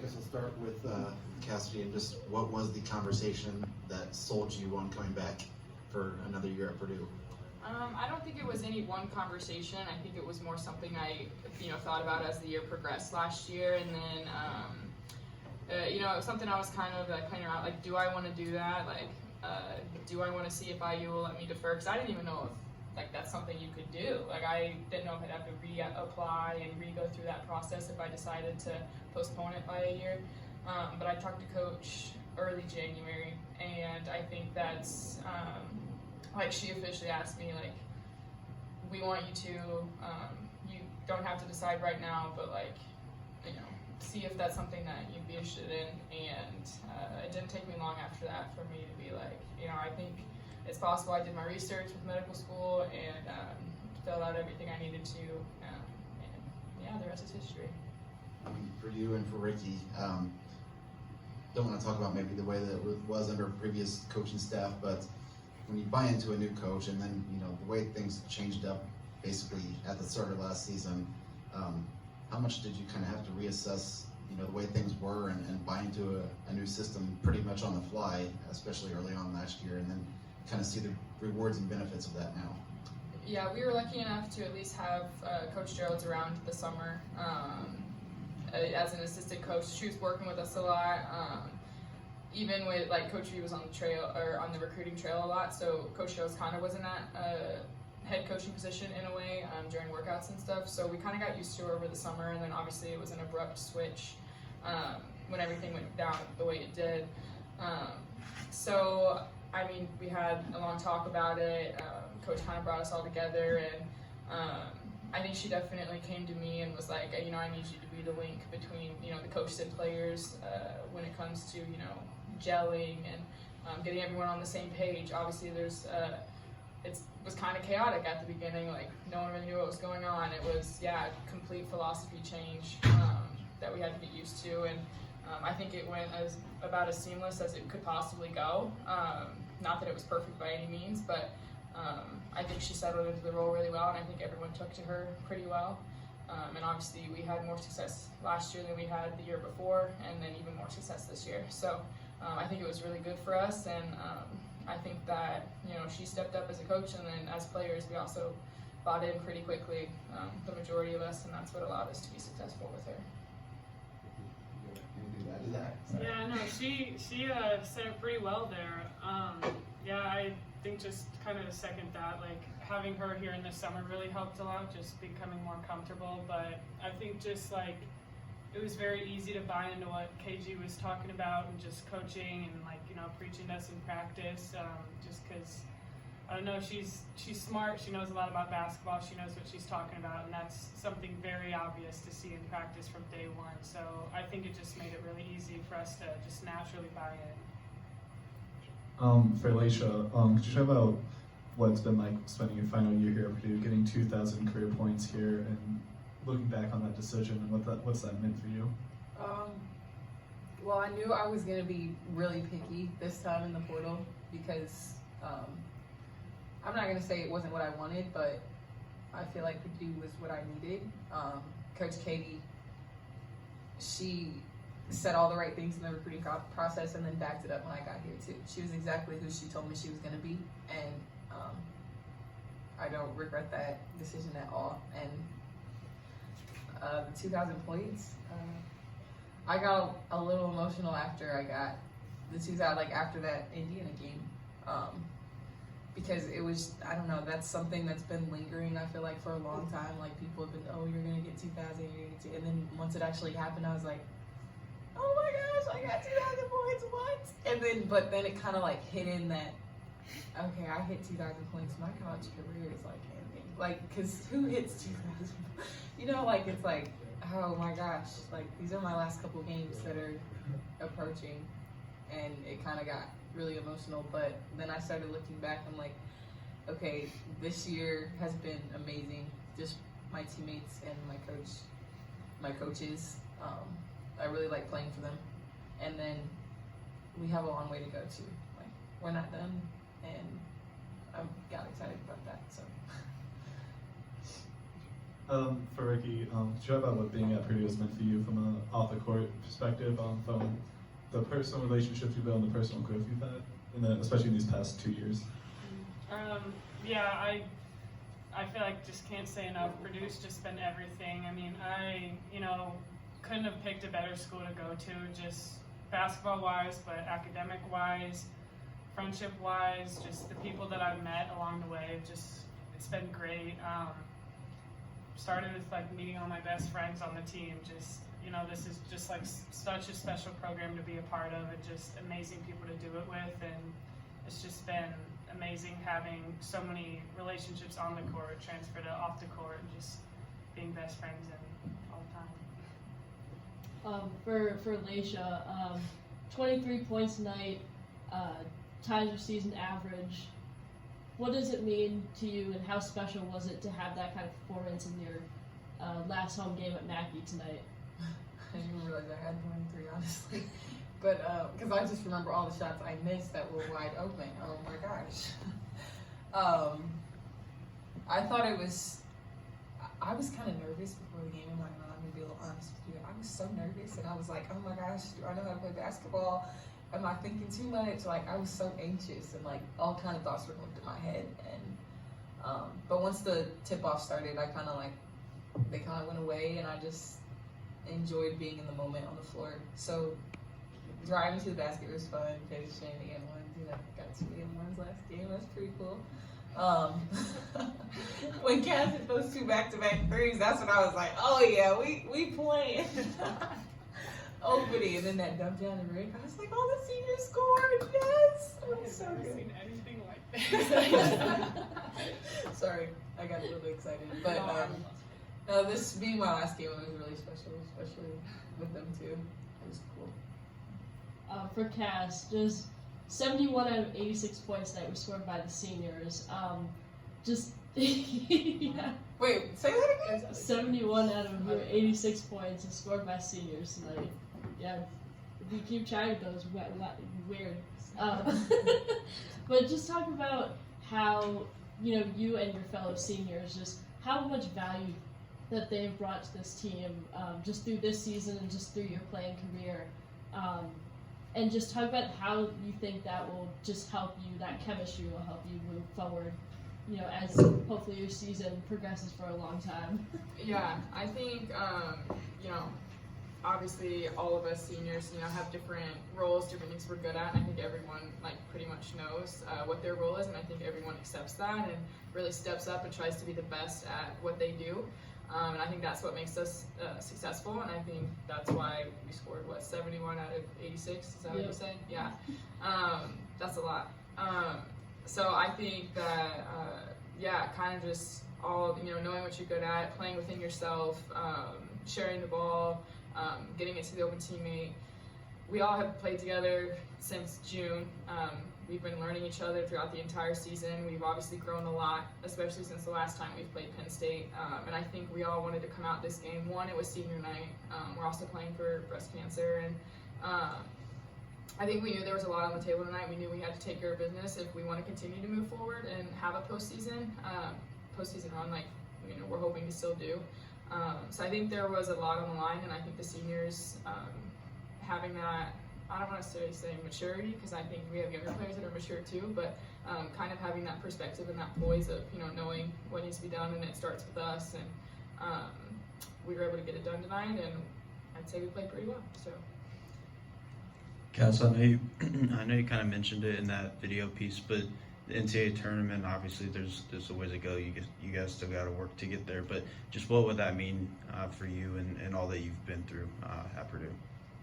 guess I'll start with Cassidy, and just what was the conversation that sold you on coming back for another year at Purdue? I don't think it was any one conversation. I think it was more something I, thought about as the year progressed last year, and then, it was something I was kind of playing around. Like, do I want to do that? Like, do I want to see if IU will let me defer? Because I didn't even know if that's something you could do. Like, I didn't know if I'd have to reapply and re-go through that process if I decided to postpone it by a year. But I talked to Coach early January, and I think that's she officially asked me, we want you to, you don't have to decide right now, but see if that's something that you'd be interested in. And it didn't take me long after that for me to be I think it's possible. I did my research with medical school and filled out everything I needed to, and the rest is history. For you and for Rickie, don't want to talk about maybe the way that it was under previous coaching staff, but when you buy into a new coach and then the way things changed up basically at the start of last season, how much did you kind of have to reassess the way things were and buy into a new system pretty much on the fly, especially early on last year, and then kind of see the rewards and benefits of that now? Yeah, we were lucky enough to at least have Coach Gerald's around the summer as an assistant coach. She was working with us a lot. Even with Coach V was on the trail or on the recruiting trail a lot, so Coach Jones kind of was in that head coaching position in a way during workouts and stuff. So we kind of got used to her over the summer, and then obviously it was an abrupt switch when everything went down the way it did. So we had a long talk about it. Coach kind of brought us all together, and I think she definitely came to me and was like, I need you to be the link between the coaches and players when it comes to gelling and getting everyone on the same page. Obviously, it was kind of chaotic at the beginning. No one really knew what was going on. It was complete philosophy change that we had to get used to, and I think it went about as seamless as it could possibly go. Not that it was perfect by any means, but I think she settled into the role really well, and I think everyone took to her pretty well. And obviously we had more success last year than we had the year before, and then even more success this year. So I think it was really good for us, and I think that she stepped up as a coach, and then as players we also bought in pretty quickly, the majority of us, and that's what allowed us to be successful with her. Yeah, no, she said it pretty well there. I think just kind of to second that, having her here in the summer really helped a lot, just becoming more comfortable. But I think just it was very easy to buy into what KG was talking about and just coaching and preaching to us in practice. Just because I don't know, she's smart. She knows a lot about basketball. She knows what she's talking about, and that's something very obvious to see in practice from day one. So I think it just made it really easy for us to just naturally buy in. For Lasha, could you talk about what it's been like spending your final year here at Purdue, getting 2,000 career points here, and looking back on that decision and what's that meant for you? Well, I knew I was going to be really picky this time in the portal because I'm not going to say it wasn't what I wanted, but I feel like Purdue was what I needed. Coach Katie, she said all the right things in the recruiting process and then backed it up when I got here too. She was exactly who she told me she was going to be, and I don't regret that decision at all. And the 2,000 points, I got a little emotional after I got the 2,000, after that Indiana game, because it was, I don't know, that's something that's been lingering, I feel like, for a long time. People have been, oh, you're going to get 2,000, you're going to get 2,000. And then once it actually happened, I was like, oh my gosh, I got 2,000 points, what? And then, but then it kind of hit in that, okay, I hit 2,000 points, my college career is ending. Cause who hits 2,000? It's oh my gosh, these are my last couple games that are approaching, and it kind of got really emotional. But then I started looking back, I'm like, okay, this year has been amazing. Just my teammates and my coaches. I really like playing for them, and then we have a long way to go too. We're not done, and I got excited about that. So For Rickie, could you talk about what being at Purdue has meant for you from an off-the-court perspective, from the personal relationships you've built and the personal growth you've had, especially in these past 2 years? Yeah, I feel like just can't say enough. Purdue's just been everything. I mean, I couldn't have picked a better school to go to, just basketball-wise, but academic-wise, friendship-wise, just the people that I've met along the way. It's been great. Started with like meeting all my best friends on the team. This is just like such a special program to be a part of, and just amazing people to do it with, and it's just been amazing having so many relationships on the court transfer to off the court, and just being best friends and all the time. For Lasha, 23 points tonight, ties your season average. What does it mean to you, and how special was it to have that kind of performance in your last home game at Mackey tonight? I didn't realize I had 23, honestly. But, because I just remember all the shots I missed that were wide open. Oh my gosh. I thought I was kind of nervous before the game. I'm not gonna be a little honest with you. I was so nervous, and I was like, oh my gosh, do I know how to play basketball? Am I thinking too much? Like, I was so anxious, and like all kind of thoughts were going through my head. And but once the tip-off started, they kind of went away, and I just enjoyed being in the moment on the floor. So driving to the basket was fun. Finishing the N1s, got 2 N1s last game. That's pretty cool. When Cassidy those 2 back-to-back threes, that's when I was like, oh yeah, we playing. Opening, and then that dump down the ring. I was like, oh, the senior scored, yes! It was so I've never good. seen anything like this. Sorry, I got a little bit excited. But no, this being my last game, it was really special, especially with them too. It was cool. For Cass, just 71 out of 86 points that were scored by the seniors. Yeah. Wait, say that again? 71 out of your 86 points are scored by seniors tonight. Yeah, if you keep track of those, weird. But just talk about how, you and your fellow seniors, just how much value that they've brought to this team, just through this season and just through your playing career. And just talk about how you think that will just help you, that chemistry will help you move forward, as hopefully your season progresses for a long time. Yeah, I think, obviously all of us seniors, have different roles, different things we're good at, and I think everyone, pretty much knows what their role is, and I think everyone accepts that and really steps up and tries to be the best at what they do. And I think that's what makes us successful, and I think that's why we scored, 71 out of 86? Is that what you said? Yeah. That's a lot. So I think that, kind of just all, knowing what you're good at, playing within yourself, sharing the ball, getting it to the open teammate. We all have played together since June. We've been learning each other throughout the entire season. We've obviously grown a lot, especially since the last time we've played Penn State. And I think we all wanted to come out this game. One, it was senior night. We're also playing for breast cancer. And I think we knew there was a lot on the table tonight. We knew we had to take care of business if we want to continue to move forward and have a postseason run like we're hoping to still do. So I think there was a lot on the line, and I think the seniors having that, I don't want to say maturity, because I think we have younger players that are mature too, but kind of having that perspective and that poise of knowing what needs to be done, and it starts with us, and we were able to get it done tonight, and I'd say we played pretty well. So. Cass, I know you kind of mentioned it in that video piece, but the NCAA tournament, obviously there's a ways to go. You guys still got to work to get there, but just what would that mean for you and all that you've been through at Purdue?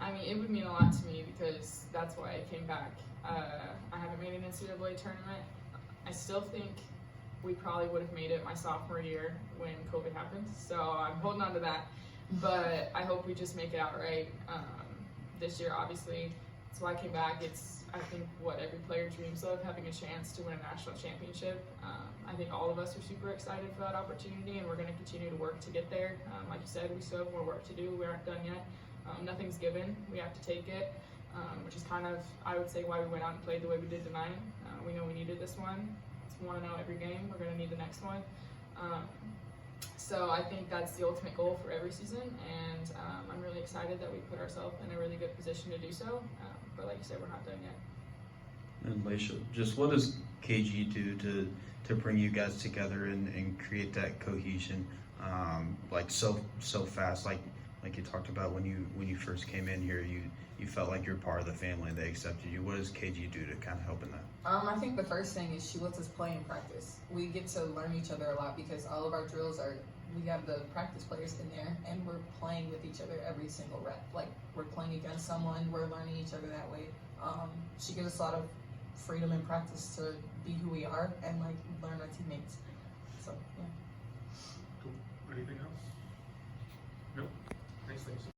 I mean, it would mean a lot to me because that's why I came back. I haven't made an NCAA tournament. I still think we probably would have made it my sophomore year when COVID happened, so I'm holding on to that. But I hope we just make it out right this year, obviously. That's why I came back. It's, I think, what every player dreams of, having a chance to win a national championship. I think all of us are super excited for that opportunity, and we're going to continue to work to get there. Like you said, we still have more work to do. We aren't done yet. Nothing's given. We have to take it, which is kind of, I would say, why we went out and played the way we did tonight. We know we needed this one. It's 1-0 every game. We're going to need the next one. So I think that's the ultimate goal for every season, and I'm really excited that we put ourselves in a really good position to do so. But like you said, we're not done yet. And Lasha, just what does KG do to bring you guys together and create that cohesion, like so fast, like you talked about when you first came in here, you felt like you're part of the family and they accepted you. What does KG do to kind of help in that? I think the first thing is she lets us play in practice. We get to learn each other a lot because all of our drills we have the practice players in there and we're playing with each other every single rep. Like we're playing against someone, we're learning each other that way. She gives us a lot of freedom in practice to be who we are and like learn our teammates. So yeah. Cool. Anything else? Nope. Thanks, Lacey.